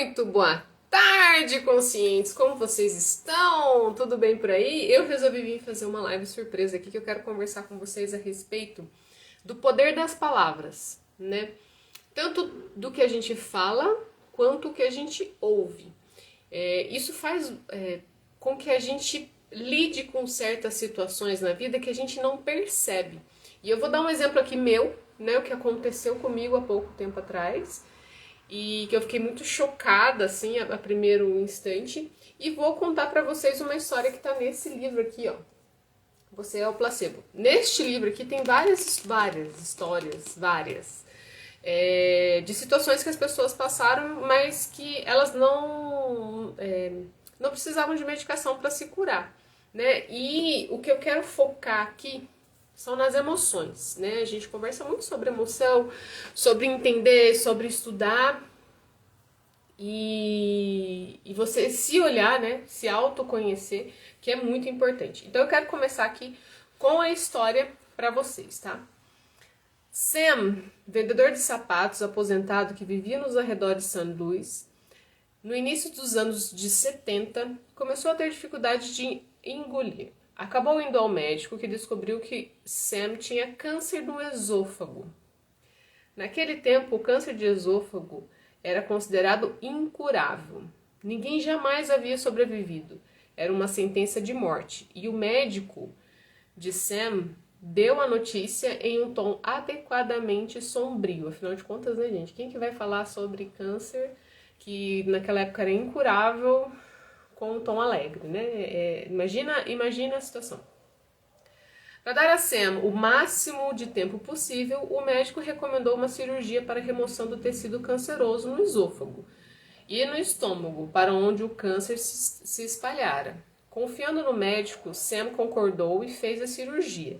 Muito boa tarde, conscientes! Como vocês estão? Tudo bem por aí? Eu resolvi vir fazer uma live surpresa aqui que eu quero conversar com vocês a respeito do poder das palavras, né? Tanto do que a gente fala quanto o que a gente ouve. Isso faz com que a gente lide com certas situações na vida que a gente não percebe. E eu vou dar um exemplo aqui meu, né? O que aconteceu comigo há pouco tempo atrás. E que eu fiquei muito chocada, assim, a primeiro instante. E vou contar pra vocês uma história que tá nesse livro aqui, ó. Você é o placebo. Neste livro aqui tem várias histórias, de situações que as pessoas passaram, mas que elas não precisavam de medicação para se curar, né? E o que eu quero focar aqui são nas emoções, né? A gente conversa muito sobre emoção, sobre entender, sobre estudar e você se olhar, né? Se autoconhecer, que é muito importante. Então eu quero começar aqui com a história para vocês, tá? Sam, vendedor de sapatos aposentado que vivia nos arredores de St. Louis, no início dos anos de 70, começou a ter dificuldade de engolir. Acabou indo ao médico que descobriu que Sam tinha câncer do esôfago. Naquele tempo, o câncer de esôfago era considerado incurável. Ninguém jamais havia sobrevivido. Era uma sentença de morte. E o médico de Sam deu a notícia em um tom adequadamente sombrio. Afinal de contas, né, gente? Quem que vai falar sobre câncer que naquela época era incurável com um tom alegre, né? Imagina a situação. Para dar a Sam o máximo de tempo possível, o médico recomendou uma cirurgia para remoção do tecido canceroso no esôfago e no estômago, para onde o câncer se espalhara. Confiando no médico, Sam concordou e fez a cirurgia.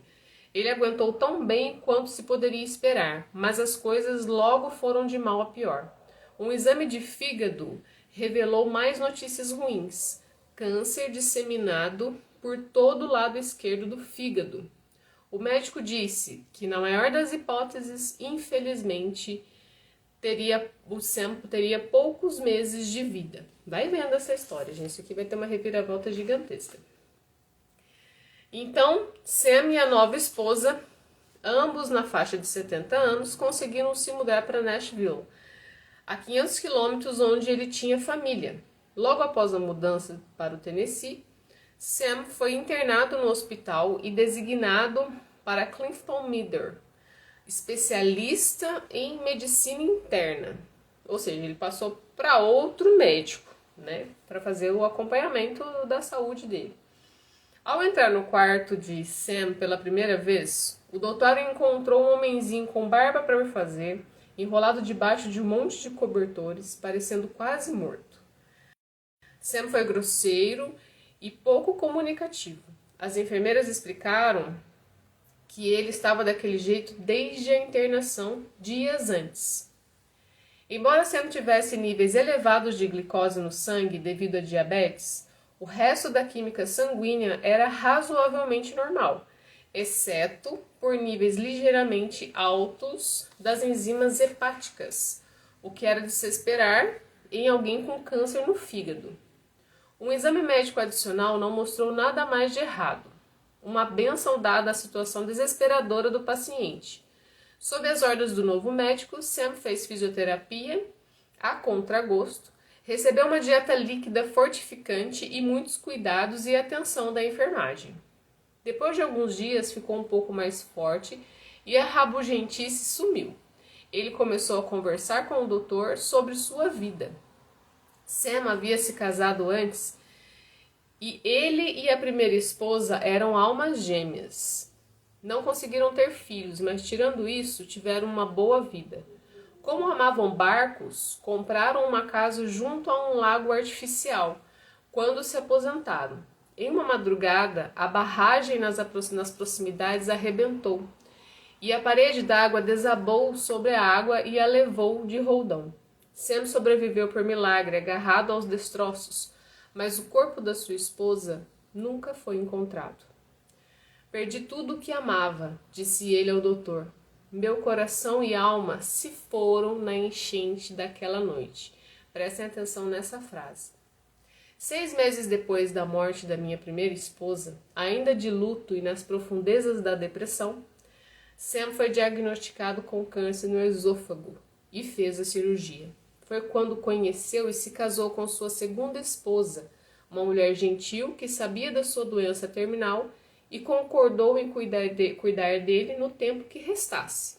Ele aguentou tão bem quanto se poderia esperar, mas as coisas logo foram de mal a pior. Um exame de fígado revelou mais notícias ruins. Câncer disseminado por todo o lado esquerdo do fígado. O médico disse que, na maior das hipóteses, infelizmente, o Sam teria poucos meses de vida. Vai vendo essa história, gente. Isso aqui vai ter uma reviravolta gigantesca. Então, Sam e a nova esposa, ambos na faixa de 70 anos, conseguiram se mudar para Nashville, a 500 quilômetros onde ele tinha família. Logo após a mudança para o Tennessee, Sam foi internado no hospital e designado para Clifton Meader, especialista em medicina interna. Ou seja, ele passou para outro médico, né, para fazer o acompanhamento da saúde dele. Ao entrar no quarto de Sam pela primeira vez, o doutor encontrou um homenzinho com barba para fazer, enrolado debaixo de um monte de cobertores, parecendo quase morto. Sam foi grosseiro e pouco comunicativo. As enfermeiras explicaram que ele estava daquele jeito desde a internação, dias antes. Embora Sam tivesse níveis elevados de glicose no sangue devido a diabetes, o resto da química sanguínea era razoavelmente normal, exceto por níveis ligeiramente altos das enzimas hepáticas, o que era de se esperar em alguém com câncer no fígado. Um exame médico adicional não mostrou nada mais de errado. Uma bênção dada à situação desesperadora do paciente. Sob as ordens do novo médico, Sam fez fisioterapia a contragosto, recebeu uma dieta líquida fortificante e muitos cuidados e atenção da enfermagem. Depois de alguns dias ficou um pouco mais forte e a rabugentice sumiu. Ele começou a conversar com o doutor sobre sua vida. Sam havia se casado antes e ele e a primeira esposa eram almas gêmeas. Não conseguiram ter filhos, mas tirando isso, tiveram uma boa vida. Como amavam barcos, compraram uma casa junto a um lago artificial, quando se aposentaram. Em uma madrugada, a barragem nas proximidades arrebentou, e a parede d'água desabou sobre a água e a levou de roldão. Sam sobreviveu por milagre, agarrado aos destroços, mas o corpo da sua esposa nunca foi encontrado. Perdi tudo o que amava, disse ele ao doutor. Meu coração e alma se foram na enchente daquela noite, Prestem atenção nessa frase. 6 meses depois da morte da minha primeira esposa, ainda de luto e nas profundezas da depressão, Sam foi diagnosticado com câncer no esôfago e fez a cirurgia. Foi quando conheceu e se casou com sua segunda esposa, uma mulher gentil que sabia da sua doença terminal e concordou em cuidar dele no tempo que restasse.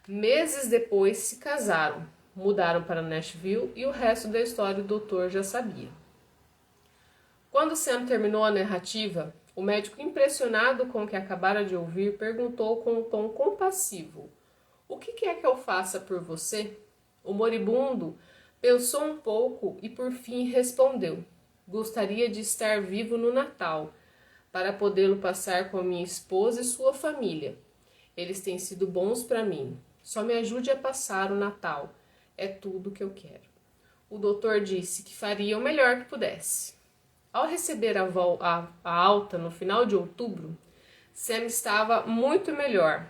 Meses depois se casaram, mudaram para Nashville e o resto da história o doutor já sabia. Quando Sam terminou a narrativa, o médico, impressionado com o que acabara de ouvir, perguntou com um tom compassivo: "O que quer que eu faça por você?" O moribundo pensou um pouco e por fim respondeu: "Gostaria de estar vivo no Natal, para podê-lo passar com a minha esposa e sua família. Eles têm sido bons para mim. Só me ajude a passar o Natal. É tudo que eu quero." O doutor disse que faria o melhor que pudesse. Ao receber a alta no final de outubro, Sam estava muito melhor.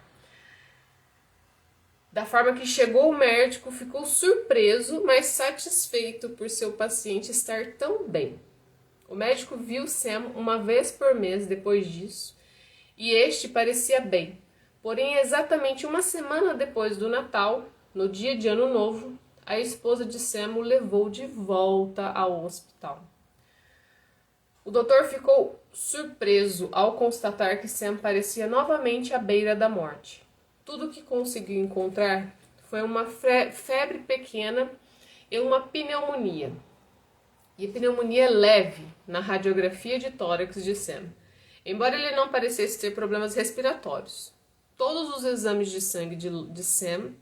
Da forma que chegou, o médico ficou surpreso, mas satisfeito por seu paciente estar tão bem. O médico viu Sam uma vez por mês depois disso, e este parecia bem. Porém, exatamente uma semana depois do Natal, no dia de Ano Novo, a esposa de Sam o levou de volta ao hospital. O doutor ficou surpreso ao constatar que Sam parecia novamente à beira da morte. Tudo o que conseguiu encontrar foi uma febre pequena e uma pneumonia. E a pneumonia é leve na radiografia de tórax de Sam, embora ele não parecesse ter problemas respiratórios. Todos os exames de sangue de Sam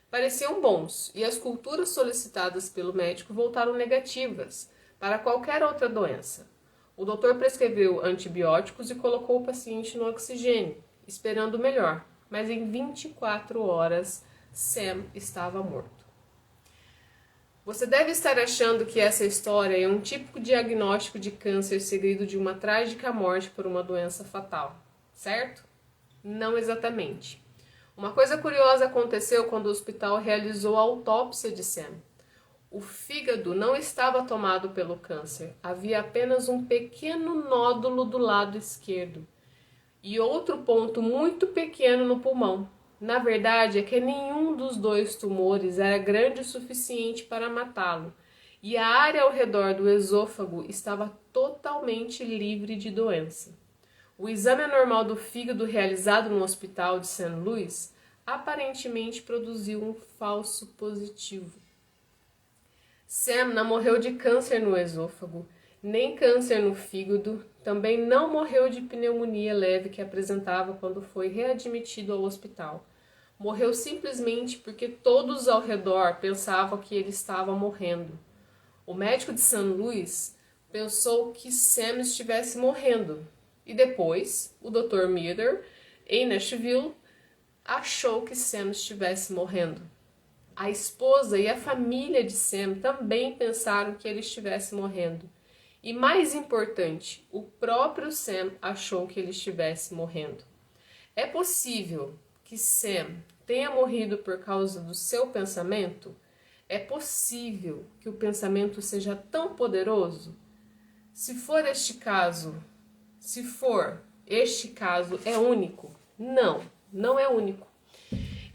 pareciam bons e as culturas solicitadas pelo médico voltaram negativas para qualquer outra doença. O doutor prescreveu antibióticos e colocou o paciente no oxigênio, esperando o melhor, mas em 24 horas Sam estava morto. Você deve estar achando que essa história é um típico diagnóstico de câncer seguido de uma trágica morte por uma doença fatal, certo? Não exatamente. Uma coisa curiosa aconteceu quando o hospital realizou a autópsia de Sam. O fígado não estava tomado pelo câncer, havia apenas um pequeno nódulo do lado esquerdo e outro ponto muito pequeno no pulmão. Na verdade, é que nenhum dos dois tumores era grande o suficiente para matá-lo, e a área ao redor do esôfago estava totalmente livre de doença. O exame anormal do fígado realizado no hospital de St. Louis aparentemente produziu um falso positivo. Sam não morreu de câncer no esôfago, nem câncer no fígado, também não morreu de pneumonia leve que apresentava quando foi readmitido ao hospital. Morreu simplesmente porque todos ao redor pensavam que ele estava morrendo. O médico de St. Louis pensou que Sam estivesse morrendo, e depois o Dr. Miller, em Nashville, achou que Sam estivesse morrendo. A esposa e a família de Sam também pensaram que ele estivesse morrendo. E mais importante, o próprio Sam achou que ele estivesse morrendo. É possível que Sam tenha morrido por causa do seu pensamento? É possível que o pensamento seja tão poderoso? Se for este caso é único? Não, não é único.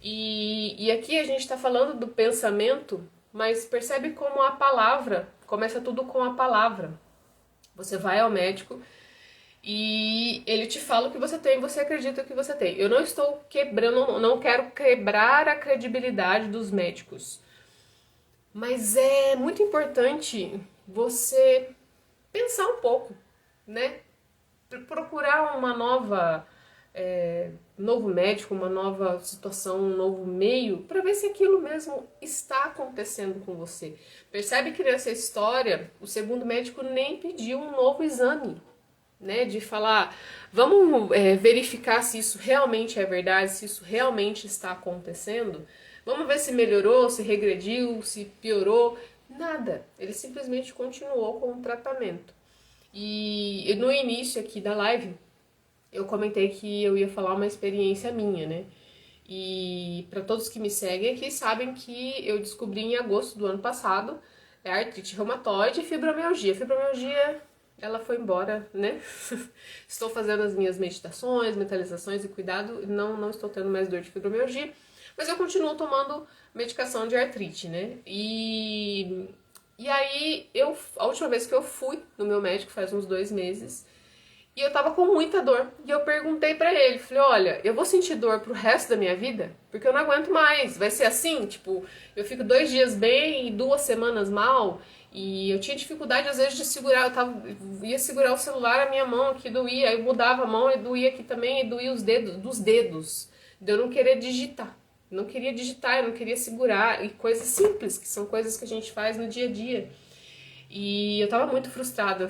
E aqui a gente está falando do pensamento, mas percebe como a palavra, começa tudo com a palavra. Você vai ao médico e ele te fala o que você tem, você acredita que você tem. Eu não estou quebrando, não quero quebrar a credibilidade dos médicos, mas é muito importante você pensar um pouco, né? Procurar uma novo médico, uma nova situação, um novo meio, para ver se aquilo mesmo está acontecendo com você. Percebe que nessa história, o segundo médico nem pediu um novo exame, né? De falar, vamos verificar se isso realmente é verdade, se isso realmente está acontecendo. Vamos ver se melhorou, se regrediu, se piorou. Nada. Ele simplesmente continuou com o tratamento. E no início aqui da live, eu comentei que eu ia falar uma experiência minha, né? E para todos que me seguem aqui sabem que eu descobri em agosto do ano passado é artrite reumatoide e fibromialgia. Fibromialgia, ela foi embora, né? Estou fazendo as minhas meditações, mentalizações e cuidado, não estou tendo mais dor de fibromialgia, mas eu continuo tomando medicação de artrite, né? E aí, a última vez que eu fui no meu médico, faz uns 2 meses, e eu tava com muita dor. E eu perguntei pra ele, falei, olha, eu vou sentir dor pro resto da minha vida? Porque eu não aguento mais. Vai ser assim? Tipo, eu fico 2 dias bem e 2 semanas mal. E eu tinha dificuldade, às vezes, de segurar. Ia segurar o celular, a minha mão aqui doía. Aí eu mudava a mão e doía aqui também. E doía os dedos, dos dedos. De eu não querer digitar. Não queria digitar, eu não queria segurar. E coisas simples, que são coisas que a gente faz no dia a dia. E eu tava muito frustrada.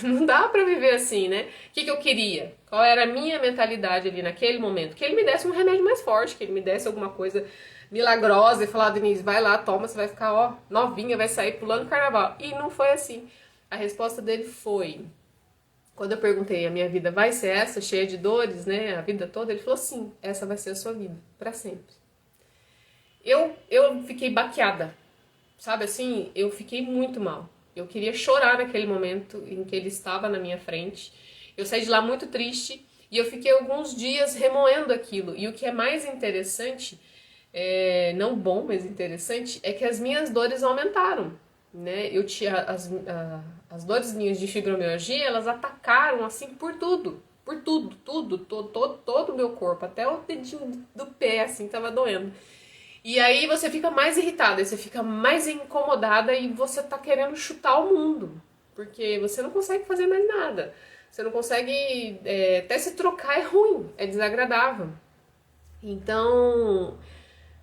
Não dá pra viver assim, né? O que eu queria? Qual era a minha mentalidade ali naquele momento? Que ele me desse um remédio mais forte, que ele me desse alguma coisa milagrosa e falar, Denise, vai lá, toma, você vai ficar, ó, novinha, vai sair pulando carnaval. E não foi assim. A resposta dele foi, quando eu perguntei, a minha vida vai ser essa, cheia de dores, né, a vida toda? Ele falou, sim, essa vai ser a sua vida, pra sempre. Eu fiquei baqueada, sabe assim? Eu fiquei muito mal. Eu queria chorar naquele momento em que ele estava na minha frente. Eu saí de lá muito triste e eu fiquei alguns dias remoendo aquilo. E o que é mais interessante, não bom, mas interessante, é que as minhas dores aumentaram, né? Eu tinha as dores minhas de fibromialgia, elas atacaram assim por tudo, todo o meu corpo, até o dedinho do pé assim tava doendo. E aí você fica mais irritada, você fica mais incomodada e você tá querendo chutar o mundo. Porque você não consegue fazer mais nada. Você não consegue. Até se trocar é ruim, é desagradável. Então,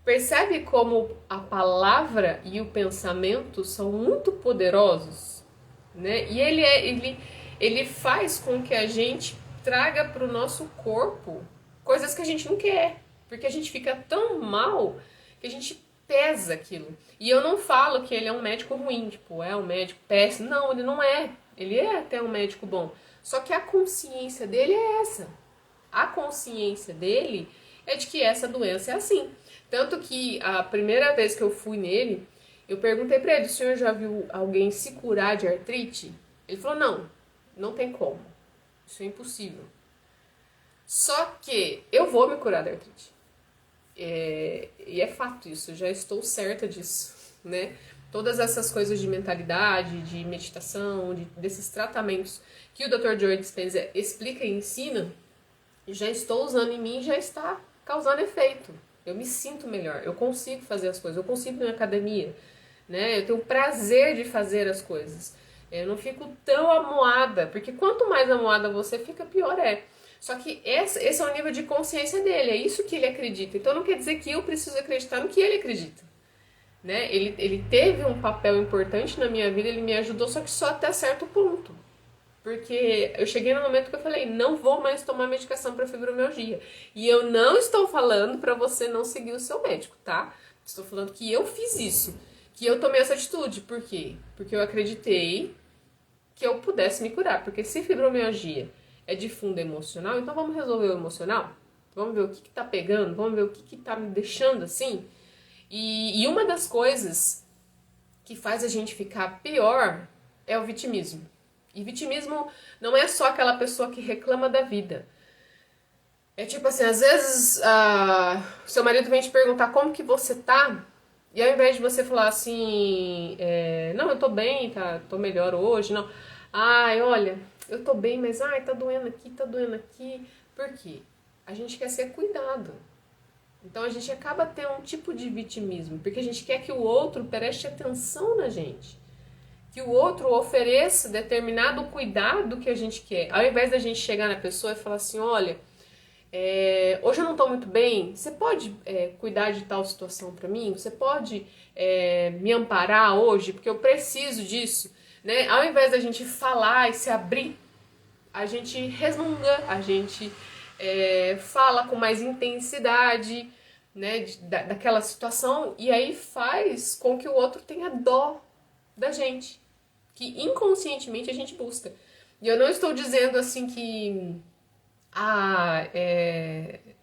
percebe como a palavra e o pensamento são muito poderosos, né? E ele faz com que a gente traga para o nosso corpo coisas que a gente não quer. Porque a gente fica tão mal que a gente pesa aquilo. E eu não falo que ele é um médico ruim, tipo, é um médico péssimo. Não, ele não é. Ele é até um médico bom. Só que a consciência dele é essa. A consciência dele é de que essa doença é assim. Tanto que a primeira vez que eu fui nele, eu perguntei pra ele, o senhor já viu alguém se curar de artrite? Ele falou, não tem como. Isso é impossível. Só que eu vou me curar da artrite. E é fato isso, eu já estou certa disso, né? Todas essas coisas de mentalidade, de meditação, desses tratamentos que o Dr. Joe Dispenza explica e ensina, já estou usando em mim e já está causando efeito. Eu me sinto melhor, eu consigo fazer as coisas, eu consigo ir na academia, né? Eu tenho prazer de fazer as coisas. Eu não fico tão amuada, porque quanto mais amuada você fica, pior é. Só que esse é o nível de consciência dele, é isso que ele acredita. Então não quer dizer que eu preciso acreditar no que ele acredita. Né? Ele teve um papel importante na minha vida, ele me ajudou, só que só até certo ponto. Porque eu cheguei no momento que eu falei, não vou mais tomar medicação para fibromialgia. E eu não estou falando para você não seguir o seu médico, tá? Estou falando que eu fiz isso, que eu tomei essa atitude. Por quê? Porque eu acreditei que eu pudesse me curar. Porque se fibromialgia é de fundo emocional, então vamos resolver o emocional? Vamos ver o que tá pegando, vamos ver o que tá me deixando assim. E uma das coisas que faz a gente ficar pior é o vitimismo. E vitimismo não é só aquela pessoa que reclama da vida. É tipo assim, às vezes seu marido vem te perguntar como que você tá, e ao invés de você falar assim, não, eu tô bem, tô melhor hoje, não. Ai, olha, eu tô bem, mas tá doendo aqui, tá doendo aqui. Por quê? A gente quer ser cuidado. Então a gente acaba tendo um tipo de vitimismo, porque a gente quer que o outro preste atenção na gente. Que o outro ofereça determinado cuidado que a gente quer. Ao invés da gente chegar na pessoa e falar assim, olha, hoje eu não estou muito bem, você pode cuidar de tal situação para mim? Você pode me amparar hoje? Porque eu preciso disso. Né? Ao invés da gente falar e se abrir, a gente resmunga, a gente fala com mais intensidade, né, daquela situação, e aí faz com que o outro tenha dó da gente, que inconscientemente a gente busca. E eu não estou dizendo assim que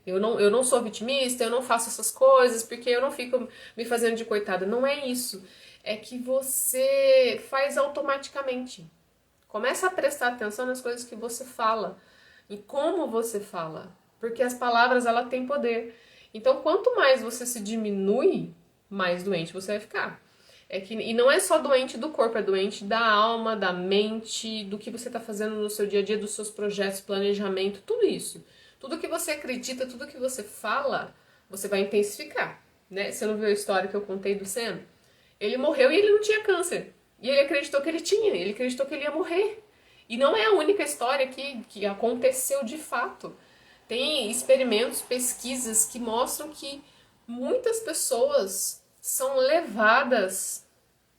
eu não sou vitimista, eu não faço essas coisas porque eu não fico me fazendo de coitada. Não é isso. é que você faz automaticamente. Começa a prestar atenção nas coisas que você fala e como você fala, porque as palavras ela têm poder. Então, quanto mais você se diminui, mais doente você vai ficar. E não é só doente do corpo, é doente da alma, da mente, do que você está fazendo no seu dia a dia, dos seus projetos, planejamento, tudo isso. Tudo que você acredita, tudo que você fala, você vai intensificar, né? Você não viu a história que eu contei do Sam? Ele morreu e ele não tinha câncer. E ele acreditou que ele tinha, ele acreditou que ele ia morrer. E não é a única história que aconteceu de fato. Tem experimentos, pesquisas que mostram que muitas pessoas são levadas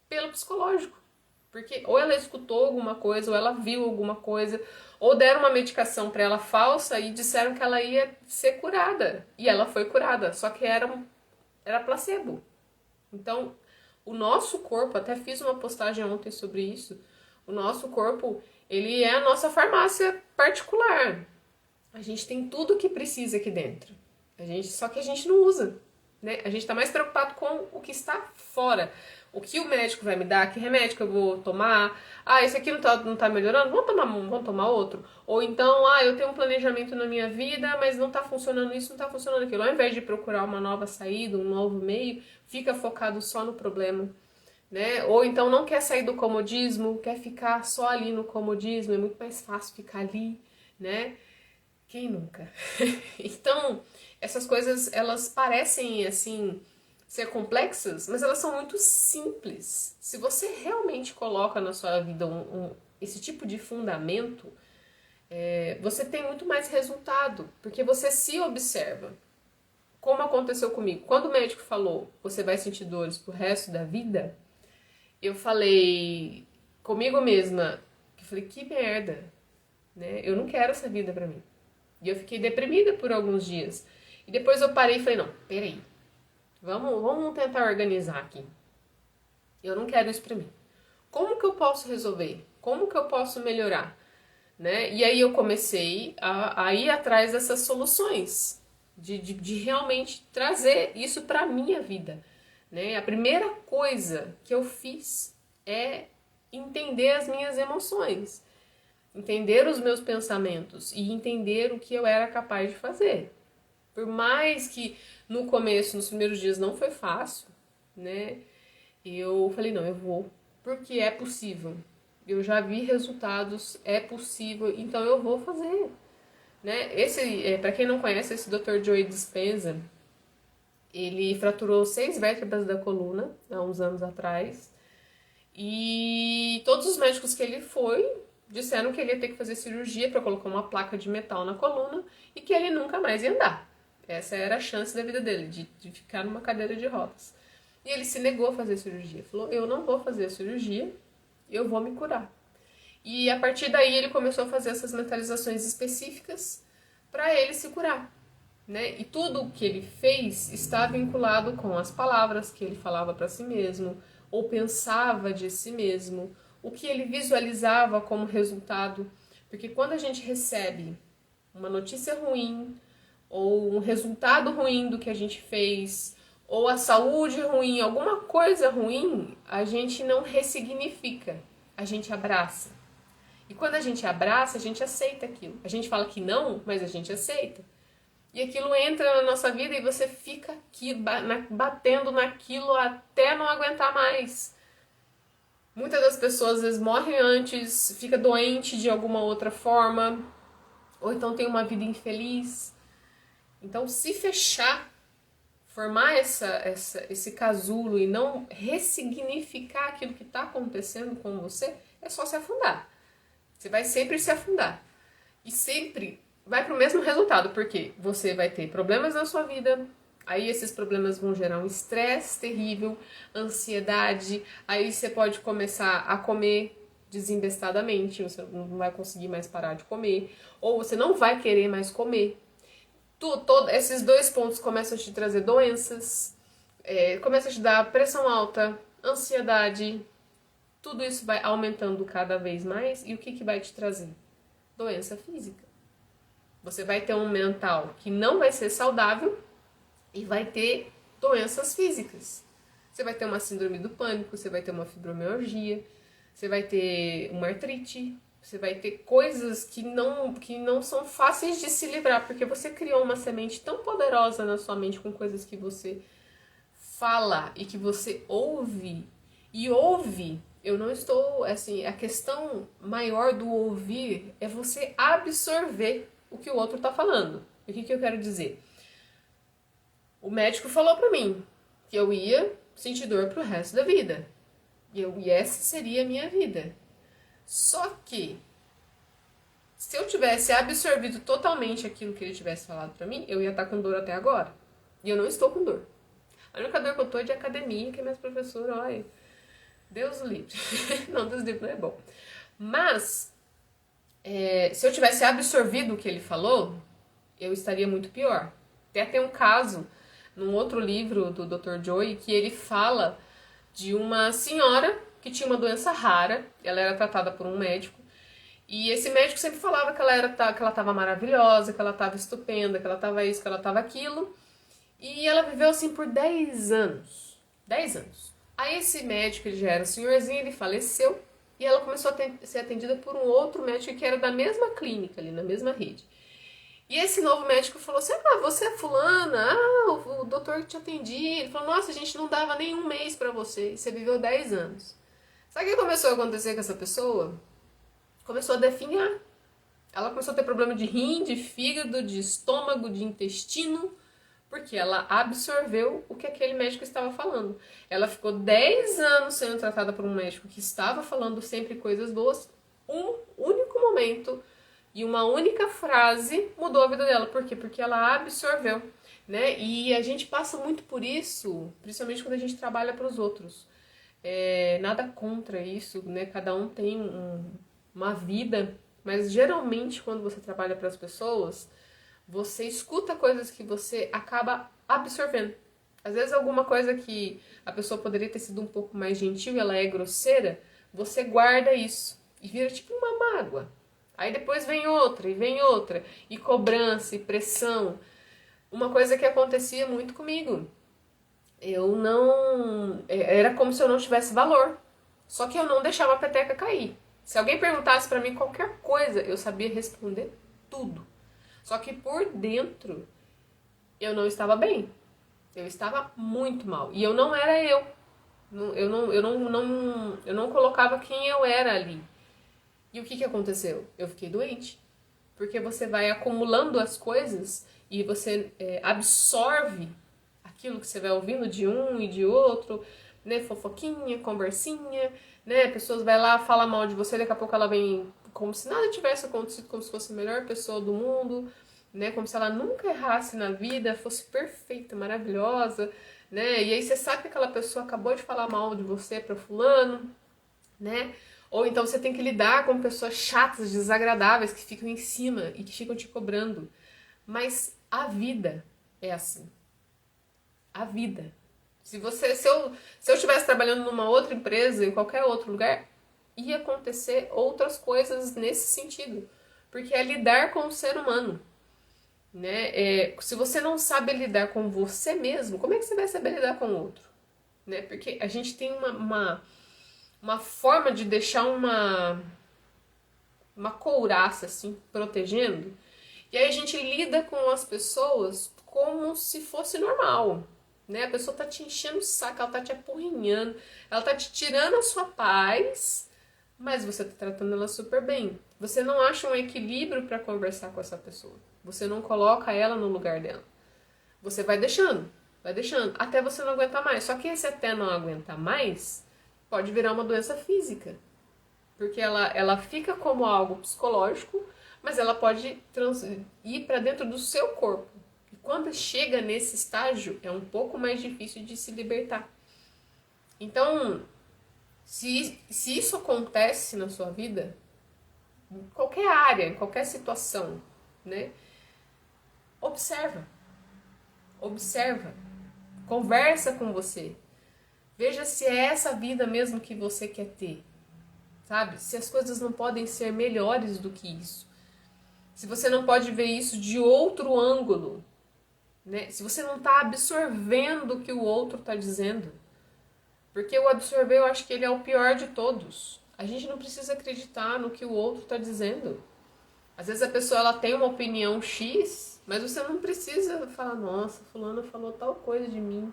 pelo psicológico. Porque ou ela escutou alguma coisa, ou ela viu alguma coisa, ou deram uma medicação para ela falsa e disseram que ela ia ser curada. E ela foi curada, só que era placebo. Então, o nosso corpo, até fiz uma postagem ontem sobre isso, o nosso corpo, ele é a nossa farmácia particular. A gente tem tudo o que precisa aqui dentro. Só que a gente não usa, né? A gente está mais preocupado com o que está fora. O que o médico vai me dar, que remédio que eu vou tomar. Ah, esse aqui não tá melhorando, vamos tomar outro. Ou então, eu tenho um planejamento na minha vida, mas não tá funcionando isso, não tá funcionando aquilo. Ao invés de procurar uma nova saída, um novo meio, fica focado só no problema, né? Ou então não quer sair do comodismo, quer ficar só ali no comodismo, é muito mais fácil ficar ali, né? Quem nunca? Então, essas coisas, elas parecem, assim, ser complexas, mas elas são muito simples. Se você realmente coloca na sua vida esse tipo de fundamento, você tem muito mais resultado, porque você se observa. Como aconteceu comigo? Quando o médico falou, você vai sentir dores pro resto da vida, eu falei comigo mesma, que merda, né? Eu não quero essa vida pra mim. E eu fiquei deprimida por alguns dias. E depois eu parei e falei, não, peraí, vamos tentar organizar aqui. Eu não quero isso pra mim. Como que eu posso resolver? Como que eu posso melhorar? Né? E aí eu comecei a ir atrás dessas soluções, de realmente trazer isso pra minha vida. Né? A primeira coisa que eu fiz é entender as minhas emoções, entender os meus pensamentos e entender o que eu era capaz de fazer. Por mais que no começo, nos primeiros dias, não foi fácil, né? Eu falei, não, eu vou, porque é possível. Eu já vi resultados, é possível, então eu vou fazer. Né? Para quem não conhece, esse Dr. Joe Dispenza, ele fraturou 6 vértebras da coluna há uns anos atrás. E todos os médicos que ele foi disseram que ele ia ter que fazer cirurgia para colocar uma placa de metal na coluna e que ele nunca mais ia andar. Essa era a chance da vida dele, de ficar numa cadeira de rodas. E ele se negou a fazer cirurgia. Falou, eu não vou fazer a cirurgia, eu vou me curar. E a partir daí ele começou a fazer essas mentalizações específicas para ele se curar. Né? E tudo o que ele fez está vinculado com as palavras que ele falava para si mesmo, ou pensava de si mesmo, o que ele visualizava como resultado. Porque quando a gente recebe uma notícia ruim, ou um resultado ruim do que a gente fez, ou a saúde ruim, alguma coisa ruim, a gente não ressignifica, a gente abraça. E quando a gente abraça, a gente aceita aquilo. A gente fala que não, mas a gente aceita. E aquilo entra na nossa vida e você fica aqui batendo naquilo até não aguentar mais. Muitas das pessoas às vezes morrem antes, fica doente de alguma outra forma, ou então tem uma vida infeliz. Então, se fechar, formar esse casulo e não ressignificar aquilo que está acontecendo com você, é só se afundar. Você vai sempre se afundar. E sempre vai para o mesmo resultado, porque você vai ter problemas na sua vida, aí esses problemas vão gerar um estresse terrível, ansiedade, aí você pode começar a comer desembestadamente, você não vai conseguir mais parar de comer, ou você não vai querer mais comer. Esses 2 pontos começam a te trazer doenças, começam a te dar pressão alta, ansiedade, tudo isso vai aumentando cada vez mais, e o que vai te trazer? Doença física. Você vai ter um mental que não vai ser saudável e vai ter doenças físicas. Você vai ter uma síndrome do pânico, você vai ter uma fibromialgia, você vai ter uma artrite, você vai ter coisas que não são fáceis de se livrar, porque você criou uma semente tão poderosa na sua mente com coisas que você fala e que você ouve. E ouve, eu não estou, assim, a questão maior do ouvir é você absorver o que o outro está falando. E o que eu quero dizer? O médico falou pra mim que eu ia sentir dor pro resto da vida. E essa seria a minha vida. Só que, se eu tivesse absorvido totalmente aquilo que ele tivesse falado pra mim, eu ia estar com dor até agora. E eu não estou com dor. A única dor que eu tô é de academia, que minhas professoras, olha, Deus o livre. Não, Deus o livre não é bom. Mas, se eu tivesse absorvido o que ele falou, eu estaria muito pior. Até tem um caso, num outro livro do Dr. Joy, que ele fala de uma senhora que tinha uma doença rara, ela era tratada por um médico, e esse médico sempre falava que ela estava maravilhosa, que ela estava estupenda, que ela estava isso, que ela estava aquilo, e ela viveu assim por 10 anos. 10 anos. Aí esse médico, ele já era senhorzinho, ele faleceu, e ela começou a ser atendida por um outro médico que era da mesma clínica ali, na mesma rede. E esse novo médico falou assim, você é fulana, o doutor que te atendia. Ele falou, nossa, a gente não dava nem um mês pra você, e você viveu 10 anos. Sabe o que começou a acontecer com essa pessoa? Começou a definhar. Ela começou a ter problema de rim, de fígado, de estômago, de intestino, porque ela absorveu o que aquele médico estava falando. Ela ficou 10 anos sendo tratada por um médico que estava falando sempre coisas boas. Um único momento e uma única frase mudou a vida dela. Por quê? Porque ela absorveu, né? E a gente passa muito por isso, principalmente quando a gente trabalha para os outros. Nada contra isso, né? Cada um tem uma vida, mas geralmente quando você trabalha para as pessoas, você escuta coisas que você acaba absorvendo. Às vezes alguma coisa que a pessoa poderia ter sido um pouco mais gentil e ela é grosseira, você guarda isso e vira tipo uma mágoa. Aí depois vem outra, e cobrança, e pressão. Uma coisa que acontecia muito comigo. Eu não... Era como se eu não tivesse valor. Só que eu não deixava a peteca cair. Se alguém perguntasse pra mim qualquer coisa, eu sabia responder tudo. Só que por dentro, eu não estava bem. Eu estava muito mal. E eu não era eu. Eu não colocava quem eu era ali. E o que aconteceu? Eu fiquei doente. Porque você vai acumulando as coisas e você absorve aquilo que você vai ouvindo de um e de outro, né? Fofoquinha, conversinha, né? Pessoas vai lá, fala mal de você, daqui a pouco ela vem como se nada tivesse acontecido, como se fosse a melhor pessoa do mundo, né? Como se ela nunca errasse na vida, fosse perfeita, maravilhosa, né? E aí você sabe que aquela pessoa acabou de falar mal de você para fulano, né? Ou então você tem que lidar com pessoas chatas, desagradáveis, que ficam em cima e que ficam te cobrando. Mas a vida é assim. A vida. Se eu estivesse trabalhando numa outra empresa, em qualquer outro lugar, ia acontecer outras coisas nesse sentido. Porque é lidar com o ser humano. Né? Se você não sabe lidar com você mesmo, como é que você vai saber lidar com o outro? Né? Porque a gente tem uma forma de deixar uma couraça, assim, protegendo. E aí a gente lida com as pessoas como se fosse normal, né? A pessoa tá te enchendo o saco, ela tá te apurrinhando, ela tá te tirando a sua paz, mas você tá tratando ela super bem. Você não acha um equilíbrio para conversar com essa pessoa. Você não coloca ela no lugar dela. Você vai deixando, até você não aguentar mais. Só que esse até não aguentar mais pode virar uma doença física. Porque ela fica como algo psicológico, mas ela pode ir para dentro do seu corpo. E quando chega nesse estágio, é um pouco mais difícil de se libertar. Então, se isso acontece na sua vida, em qualquer área, em qualquer situação, né? Observa. Conversa com você. Veja se é essa vida mesmo que você quer ter. Sabe? Se as coisas não podem ser melhores do que isso. Se você não pode ver isso de outro ângulo. Né? Se você não está absorvendo o que o outro está dizendo. Porque o absorver, eu acho que ele é o pior de todos. A gente não precisa acreditar no que o outro está dizendo. Às vezes a pessoa ela tem uma opinião X, mas você não precisa falar, nossa, fulano falou tal coisa de mim.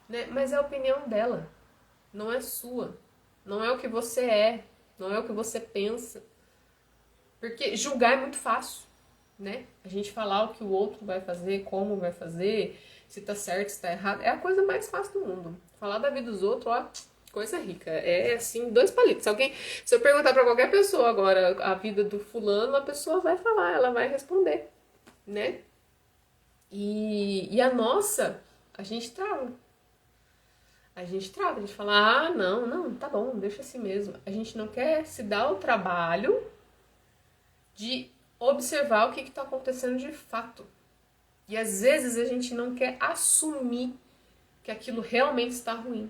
Né? Mas é a opinião dela, não é sua. Não é o que você é, não é o que você pensa. Porque julgar é muito fácil, né? A gente falar o que o outro vai fazer, como vai fazer, se tá certo, se tá errado, é a coisa mais fácil do mundo. Falar da vida dos outros, ó, coisa rica. É assim, dois palitos. Se eu perguntar pra qualquer pessoa agora a vida do fulano, a pessoa vai falar, ela vai responder, né? E a nossa, a gente trava. A gente fala, ah, não, não, tá bom, deixa assim mesmo. A gente não quer se dar o trabalho de observar o que está acontecendo de fato. E às vezes a gente não quer assumir que aquilo realmente está ruim.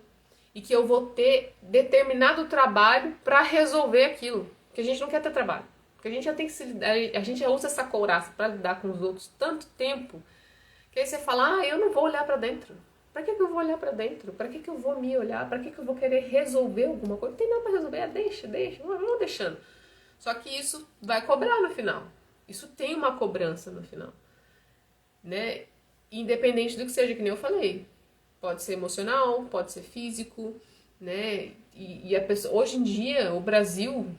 E que eu vou ter determinado trabalho para resolver aquilo. Porque a gente não quer ter trabalho. Porque a gente já tem que se lidar, a gente já usa essa couraça para lidar com os outros tanto tempo, que aí você fala, ah, eu não vou olhar para dentro. Pra que eu vou olhar pra dentro? Pra que eu vou me olhar? Pra que eu vou querer resolver alguma coisa? Não tem nada pra resolver, deixa, vamos deixando. Só que isso vai cobrar no final. Isso tem uma cobrança no final, né? Independente do que seja, que nem eu falei. Pode ser emocional, pode ser físico, né? E a pessoa, hoje em dia, o Brasil,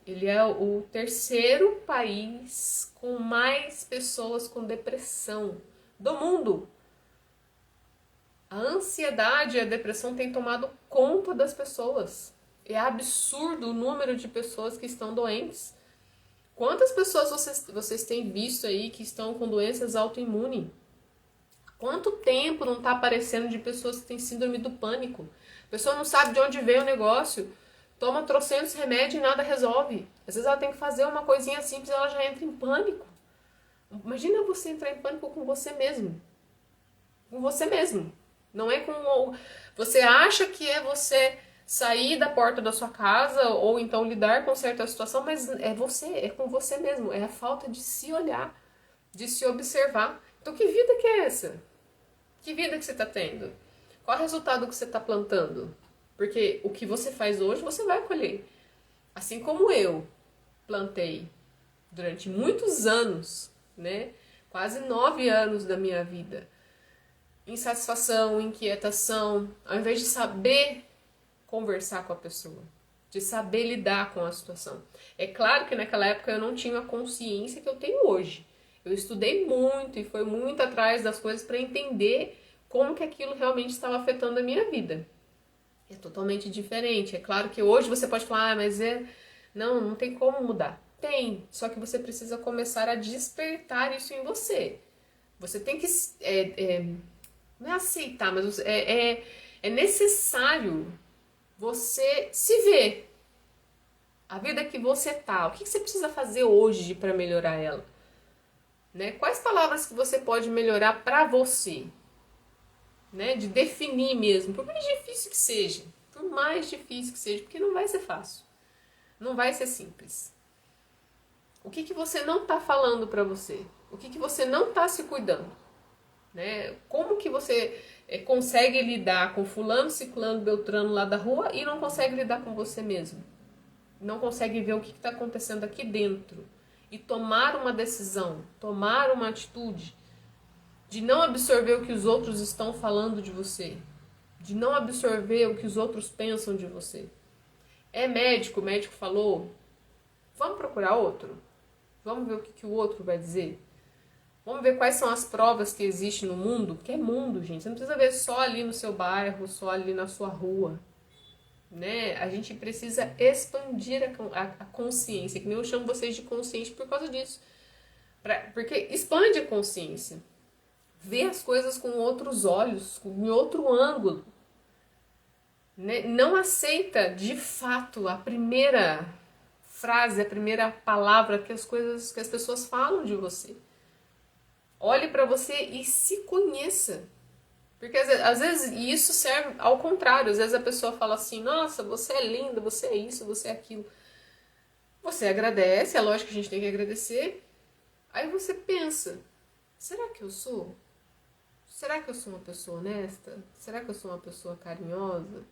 ele é o terceiro país com mais pessoas com depressão do mundo. A ansiedade e a depressão têm tomado conta das pessoas. É absurdo o número de pessoas que estão doentes. Quantas pessoas vocês têm visto aí que estão com doenças autoimunes? Quanto tempo não está aparecendo de pessoas que têm síndrome do pânico? A pessoa não sabe de onde veio o negócio, toma trocentos remédios e nada resolve. Às vezes ela tem que fazer uma coisinha simples e ela já entra em pânico. Imagina você entrar em pânico com você mesmo. Com você mesmo. Não é com... Você acha que é você sair da porta da sua casa ou então lidar com certa situação, mas é você, é com você mesmo. É a falta de se olhar, de se observar. Então que vida que é essa? Que vida que você está tendo? Qual é o resultado que você está plantando? Porque o que você faz hoje, você vai colher. Assim como eu plantei durante muitos anos, né? Quase 9 anos da minha vida. Insatisfação, inquietação, ao invés de saber conversar com a pessoa, de saber lidar com a situação. É claro que naquela época eu não tinha a consciência que eu tenho hoje. Eu estudei muito e fui muito atrás das coisas para entender como que aquilo realmente estava afetando a minha vida. É totalmente diferente. É claro que hoje você pode falar, ah, mas não tem como mudar. Tem, só que você precisa começar a despertar isso em você. Você tem que não é aceitar, mas é necessário você se ver. A vida que você tá, o que você precisa fazer hoje para melhorar ela? Né? Quais palavras que você pode melhorar para você? Né? De definir mesmo, por mais difícil que seja. Por mais difícil que seja, porque não vai ser fácil. Não vai ser simples. O que você não tá falando para você? O que você não tá se cuidando? Né? Como que você consegue lidar com fulano, ciclano, beltrano lá da rua e não consegue lidar com você mesmo? Não consegue ver o que está acontecendo aqui dentro e tomar uma decisão, tomar uma atitude de não absorver o que os outros estão falando de você, de não absorver o que os outros pensam de você. É médico, o médico falou, vamos procurar outro? Vamos ver o que o outro vai dizer? Vamos ver quais são as provas que existem no mundo, porque é mundo, gente. Você não precisa ver só ali no seu bairro, só ali na sua rua. Né? A gente precisa expandir a consciência, que nem eu chamo vocês de consciente por causa disso. Porque expande a consciência. Vê as coisas com outros olhos, em outro ângulo. Né? Não aceita de fato a primeira frase, a primeira palavra que as pessoas falam de você. Olhe para você e se conheça. Porque às vezes isso serve ao contrário. Às vezes a pessoa fala assim, nossa, você é linda, você é isso, você é aquilo. Você agradece, é lógico que a gente tem que agradecer. Aí você pensa, será que eu sou? Será que eu sou uma pessoa honesta? Será que eu sou uma pessoa carinhosa?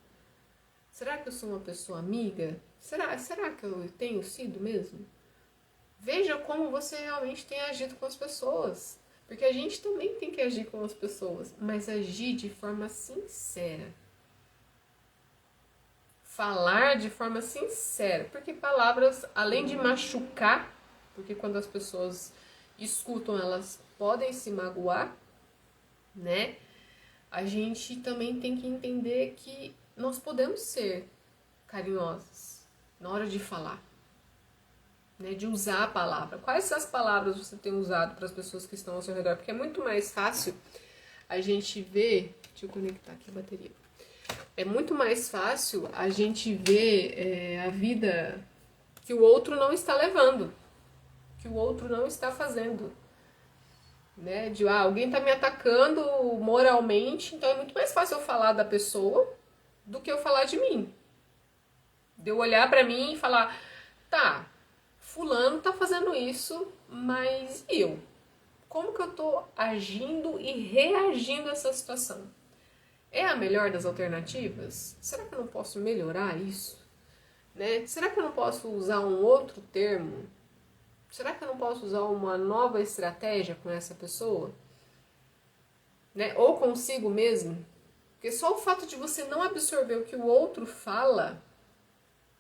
Será que eu sou uma pessoa amiga? Será que eu tenho sido mesmo? Veja como você realmente tem agido com as pessoas. Porque a gente também tem que agir com as pessoas, mas agir de forma sincera. Falar de forma sincera. Porque palavras, além de machucar, porque quando as pessoas escutam, elas podem se magoar, né? A gente também tem que entender que nós podemos ser carinhosos na hora de falar, né? De usar a palavra. Quais as palavras você tem usado para as pessoas que estão ao seu redor? Porque é muito mais fácil a gente ver. Deixa eu conectar aqui a bateria. É muito mais fácil a gente ver a vida que o outro não está levando, que o outro não está fazendo. Né? De alguém está me atacando moralmente, então é muito mais fácil eu falar da pessoa do que eu falar de mim. De eu olhar pra mim e falar, tá, fulano tá fazendo isso, mas eu? Como que eu tô agindo e reagindo a essa situação? É a melhor das alternativas? Será que eu não posso melhorar isso? Né? Será que eu não posso usar um outro termo? Será que eu não posso usar uma nova estratégia com essa pessoa? Né? Ou consigo mesmo? Porque só o fato de você não absorver o que o outro fala,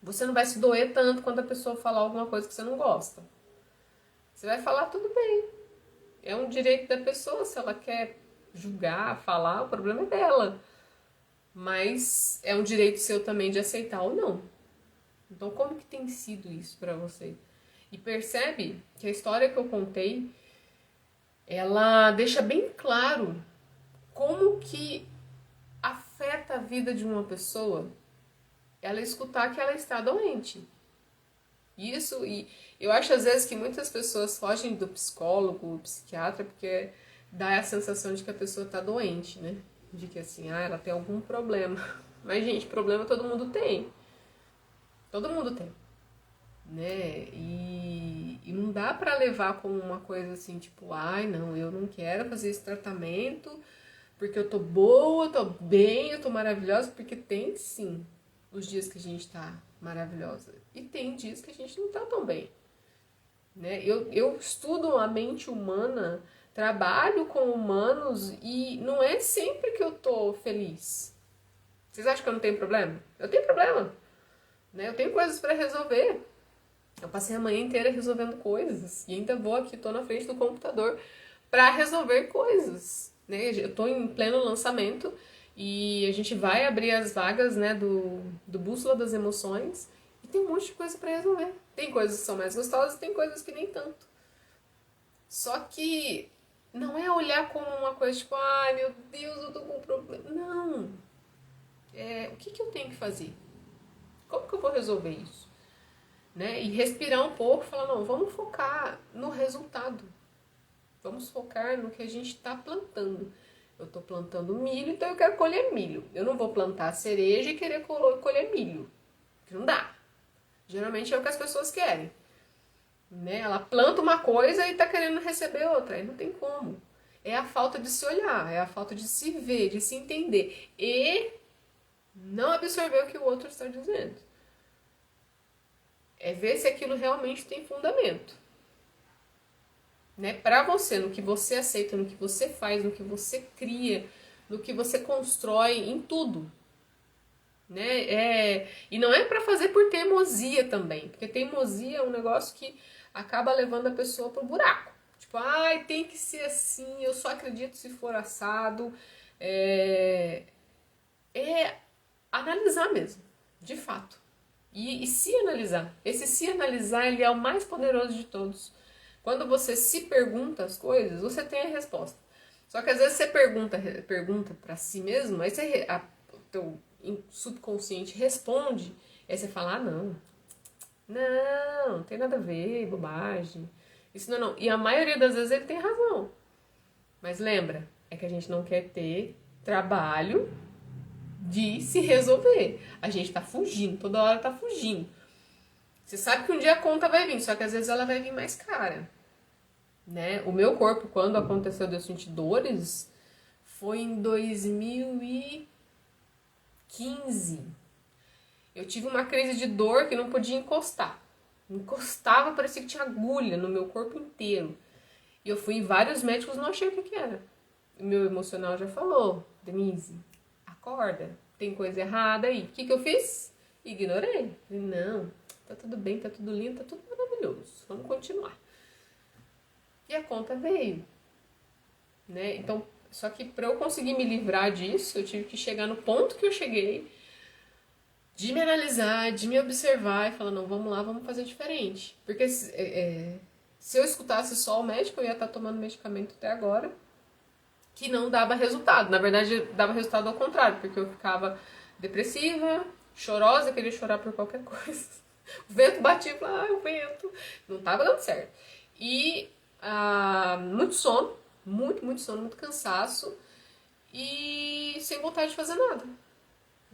você não vai se doer tanto quando a pessoa falar alguma coisa que você não gosta. Você vai falar, tudo bem. É um direito da pessoa, se ela quer julgar, falar, o problema é dela. Mas é um direito seu também de aceitar ou não. Então, como que tem sido isso pra você? E percebe que a história que eu contei, ela deixa bem claro como que afeta a vida de uma pessoa ela escutar que ela está doente. Isso, e eu acho às vezes que muitas pessoas fogem do psicólogo, psiquiatra, porque dá a sensação de que a pessoa está doente, né? De que assim, ela tem algum problema. Mas, gente, problema todo mundo tem. Todo mundo tem. Né? E não dá pra levar como uma coisa assim, tipo, ai, não, eu não quero fazer esse tratamento porque eu tô boa, eu tô bem, eu tô maravilhosa, porque tem sim os dias que a gente tá maravilhosa e tem dias que a gente não tá tão bem, né? Eu estudo a mente humana, trabalho com humanos e não é sempre que eu tô feliz. Vocês acham que eu não tenho problema? Eu tenho problema, né? Eu tenho coisas pra resolver. Eu passei a manhã inteira resolvendo coisas e ainda vou aqui, tô na frente do computador pra resolver coisas, né? Eu tô em pleno lançamento e a gente vai abrir as vagas, né, do Bússola das Emoções e tem um monte de coisa pra resolver. Tem coisas que são mais gostosas, tem coisas que nem tanto. Só que não é olhar como uma coisa tipo, ai meu Deus, eu tô com um problema. Não. O que eu tenho que fazer? Como que eu vou resolver isso? Né? E respirar um pouco e falar, não, vamos focar no resultado. Vamos focar no que a gente está plantando. Eu estou plantando milho, então eu quero colher milho. Eu não vou plantar cereja e querer colher milho. Porque não dá. Geralmente é o que as pessoas querem. Né? Ela planta uma coisa e está querendo receber outra. Aí não tem como. É a falta de se olhar, é a falta de se ver, de se entender. E não absorver o que o outro está dizendo. É ver se aquilo realmente tem fundamento. Né? Para você, no que você aceita, no que você faz, no que você cria, no que você constrói, em tudo. Né? E não é para fazer por teimosia também, porque teimosia é um negócio que acaba levando a pessoa pro buraco. Tipo, ai, tem que ser assim, eu só acredito se for assado. É analisar mesmo, de fato. E se analisar. Esse se analisar, ele é o mais poderoso de todos. Quando você se pergunta as coisas, você tem a resposta. Só que às vezes você pergunta para si mesmo, aí o teu subconsciente responde, aí você fala, não tem nada a ver, bobagem. Isso não. E a maioria das vezes ele tem razão. Mas lembra, é que a gente não quer ter trabalho de se resolver. A gente tá fugindo, toda hora tá fugindo. Você sabe que um dia a conta vai vir, só que às vezes ela vai vir mais cara. Né? O meu corpo, quando aconteceu de eu sentir dores, foi em 2015. Eu tive uma crise de dor que não podia encostar. Encostava, parecia que tinha agulha no meu corpo inteiro. E eu fui em vários médicos, não achei o que era. O meu emocional já falou: Denise, acorda, tem coisa errada aí. O que eu fiz? Ignorei. Falei, não, tá tudo bem, tá tudo lindo, tá tudo maravilhoso. Vamos continuar. E a conta veio, né? Então, só que para eu conseguir me livrar disso, eu tive que chegar no ponto que eu cheguei, de me analisar, de me observar e falar, não, vamos lá, vamos fazer diferente. Porque se eu escutasse só o médico, eu ia estar tomando medicamento até agora, que não dava resultado. Na verdade, dava resultado ao contrário, porque eu ficava depressiva, chorosa, queria chorar por qualquer coisa. O vento batia e falava, o vento. Não estava dando certo. E muito sono, muito sono, muito cansaço e sem vontade de fazer nada.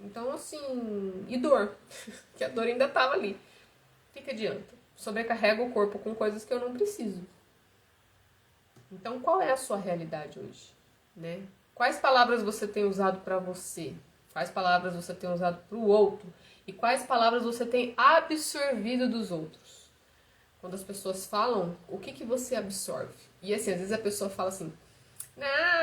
Então, assim, e dor, que a dor ainda estava ali. O que adianta? Sobrecarrega o corpo com coisas que eu não preciso. Então, qual é a sua realidade hoje? Né? Quais palavras você tem usado para você? Quais palavras você tem usado para o outro? E quais palavras você tem absorvido dos outros? Quando as pessoas falam, o que você absorve? E assim, às vezes a pessoa fala assim,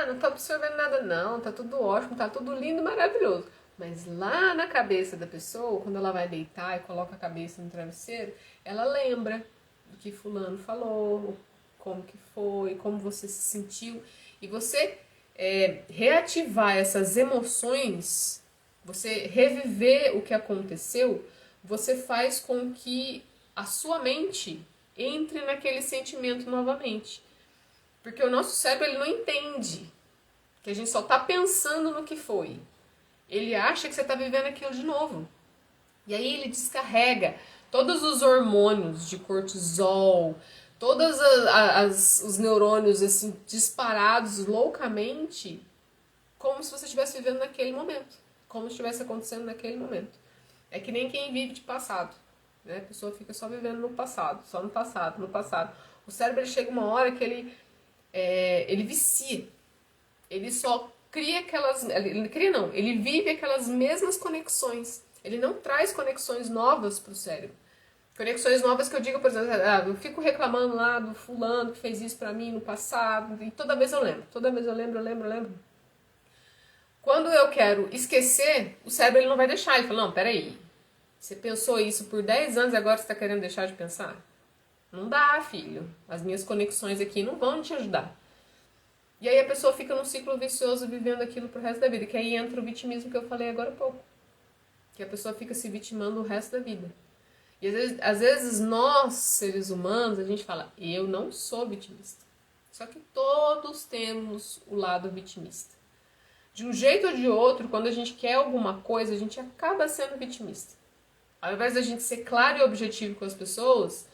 não tô absorvendo nada não, tá tudo ótimo, tá tudo lindo, maravilhoso. Mas lá na cabeça da pessoa, quando ela vai deitar e coloca a cabeça no travesseiro, ela lembra do que fulano falou, como que foi, como você se sentiu. E você reativar essas emoções, você reviver o que aconteceu, você faz com que a sua mente entre naquele sentimento novamente. Porque o nosso cérebro ele não entende que a gente só está pensando no que foi. Ele acha que você está vivendo aquilo de novo. E aí ele descarrega todos os hormônios de cortisol, todos os neurônios assim, disparados loucamente, como se você estivesse vivendo naquele momento. Como se estivesse acontecendo naquele momento. É que nem quem vive de passado. Né? A pessoa fica só vivendo no passado, só no passado, no passado. O cérebro ele chega uma hora que ele vicia. Ele só cria aquelas... Ele cria não, ele vive aquelas mesmas conexões. Ele não traz conexões novas para o cérebro. Conexões novas que eu digo, por exemplo, eu fico reclamando lá do fulano que fez isso pra mim no passado, e toda vez eu lembro. Toda vez eu lembro. Quando eu quero esquecer, o cérebro ele não vai deixar. Ele fala, não, peraí, você pensou isso por 10 anos e agora você está querendo deixar de pensar? Não dá, filho. As minhas conexões aqui não vão te ajudar. E aí a pessoa fica num ciclo vicioso vivendo aquilo pro resto da vida. Que aí entra o vitimismo que eu falei agora há pouco. Que a pessoa fica se vitimando o resto da vida. E às vezes nós, seres humanos, a gente fala, eu não sou vitimista. Só que todos temos o lado vitimista. De um jeito ou de outro, quando a gente quer alguma coisa, a gente acaba sendo vitimista. Ao invés da gente ser claro e objetivo com as pessoas,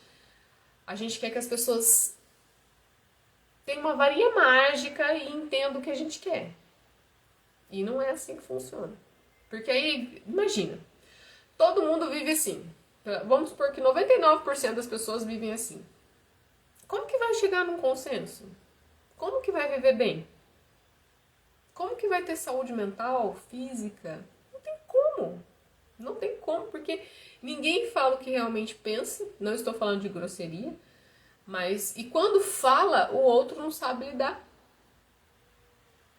a gente quer que as pessoas tenham uma varinha mágica e entendam o que a gente quer. E não é assim que funciona. Porque aí, imagina, todo mundo vive assim. Vamos supor que 99% das pessoas vivem assim. Como que vai chegar num consenso? Como que vai viver bem? Como que vai ter saúde mental, física? Não tem como. Não tem como, porque ninguém fala o que realmente pensa. Não estou falando de grosseria. Mas, e quando fala, o outro não sabe lidar.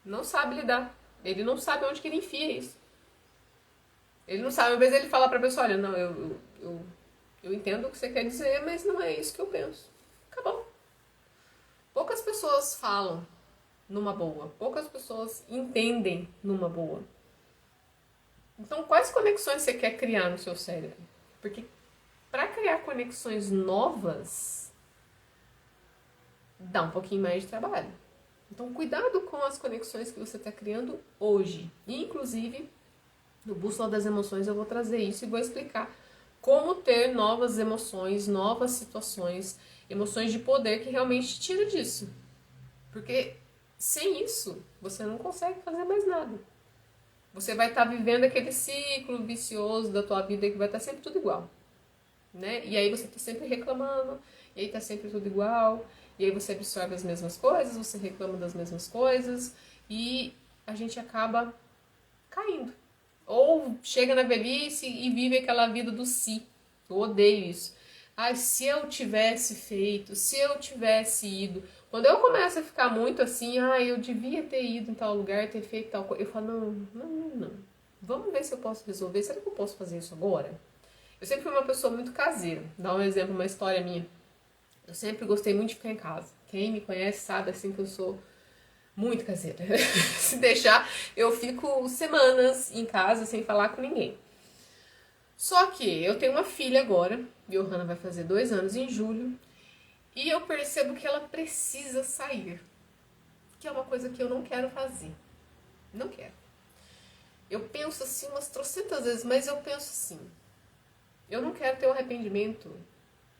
Não sabe lidar. Ele não sabe onde que ele enfia isso. Ele não sabe, às vezes ele fala pra pessoa, olha, não, eu entendo o que você quer dizer, mas não é isso que eu penso. Acabou. Poucas pessoas falam numa boa. Poucas pessoas entendem numa boa. Então, quais conexões você quer criar no seu cérebro? Porque para criar conexões novas, dá um pouquinho mais de trabalho. Então, cuidado com as conexões que você está criando hoje. E, inclusive, no Bússola das Emoções eu vou trazer isso e vou explicar como ter novas emoções, novas situações, emoções de poder que realmente te tira disso. Porque sem isso, você não consegue fazer mais nada. Você vai estar vivendo aquele ciclo vicioso da tua vida que vai estar sempre tudo igual. Né? E aí você está sempre reclamando, e aí está sempre tudo igual, e aí você absorve as mesmas coisas, você reclama das mesmas coisas, e a gente acaba caindo. Ou chega na velhice e vive aquela vida do si. Eu odeio isso. Ai, se eu tivesse feito, se eu tivesse ido. Quando eu começo a ficar muito assim, eu devia ter ido em tal lugar, ter feito tal coisa. Eu falo, não. Vamos ver se eu posso resolver. Será que eu posso fazer isso agora? Eu sempre fui uma pessoa muito caseira. Dá um exemplo, uma história minha. Eu sempre gostei muito de ficar em casa. Quem me conhece sabe assim que eu sou muito caseira. Se deixar, eu fico semanas em casa sem falar com ninguém. Só que eu tenho uma filha agora, Johanna vai fazer 2 anos em julho, e eu percebo que ela precisa sair. Que é uma coisa que eu não quero fazer. Não quero. Eu penso assim umas trocentas vezes, mas eu penso assim. Eu não quero ter o arrependimento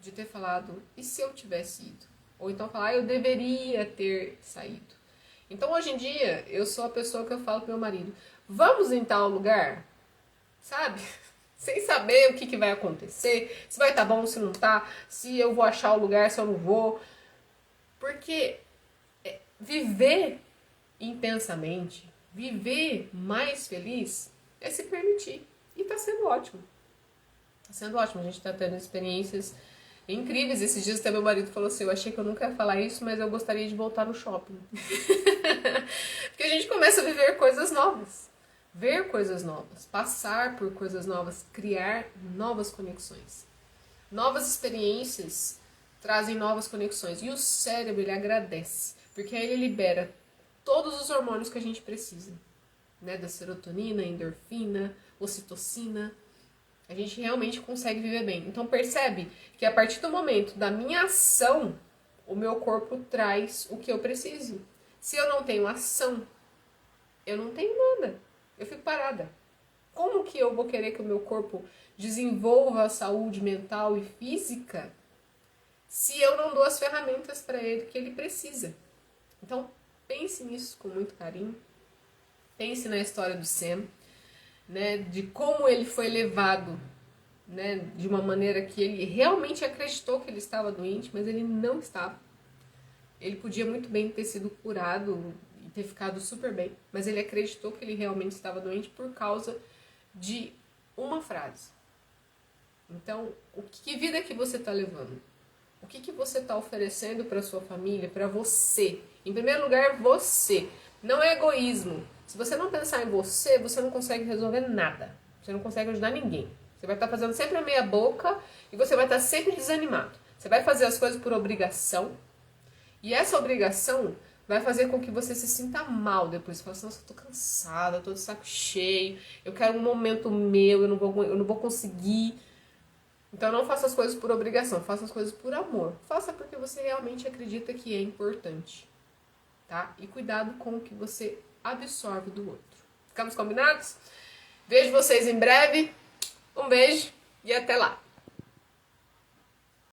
de ter falado, e se eu tivesse ido? Ou então falar, eu deveria ter saído. Então hoje em dia, eu sou a pessoa que eu falo pro meu marido, vamos em tal lugar? Sabe? Sem saber o que vai acontecer, se vai estar bom, se não tá, se eu vou achar o lugar, se eu não vou. Porque viver intensamente, viver mais feliz, é se permitir. E tá sendo ótimo. Tá sendo ótimo, a gente tá tendo experiências incríveis. Esses dias até meu marido falou assim, eu achei que eu nunca ia falar isso, mas eu gostaria de voltar no shopping. Porque a gente começa a viver coisas novas. Ver coisas novas, passar por coisas novas, criar novas conexões. Novas experiências trazem novas conexões. E o cérebro, ele agradece. Porque aí ele libera todos os hormônios que a gente precisa. Né? Da serotonina, endorfina, ocitocina. A gente realmente consegue viver bem. Então percebe que a partir do momento da minha ação, o meu corpo traz o que eu preciso. Se eu não tenho ação, eu não tenho nada. Eu fico parada. Como que eu vou querer que o meu corpo desenvolva a saúde mental e física se eu não dou as ferramentas para ele que ele precisa? Então, pense nisso com muito carinho. Pense na história do Sam, né, de como ele foi levado, né, de uma maneira que ele realmente acreditou que ele estava doente, mas ele não estava. Ele podia muito bem ter sido curado e ter ficado super bem, mas ele acreditou que ele realmente estava doente por causa de uma frase. Então, que vida que você está levando? O que você está oferecendo para sua família, para você? Em primeiro lugar, você. Não é egoísmo. Se você não pensar em você, você não consegue resolver nada. Você não consegue ajudar ninguém. Você vai estar fazendo sempre a meia boca e você vai estar sempre desanimado. Você vai fazer as coisas por obrigação. E essa obrigação vai fazer com que você se sinta mal depois. Você fala assim, nossa, eu tô cansada, eu tô de saco cheio, eu quero um momento meu, eu não vou conseguir. Então não faça as coisas por obrigação, faça as coisas por amor. Faça porque você realmente acredita que é importante. Tá? E cuidado com o que você absorve do outro. Ficamos combinados? Vejo vocês em breve. Um beijo e até lá!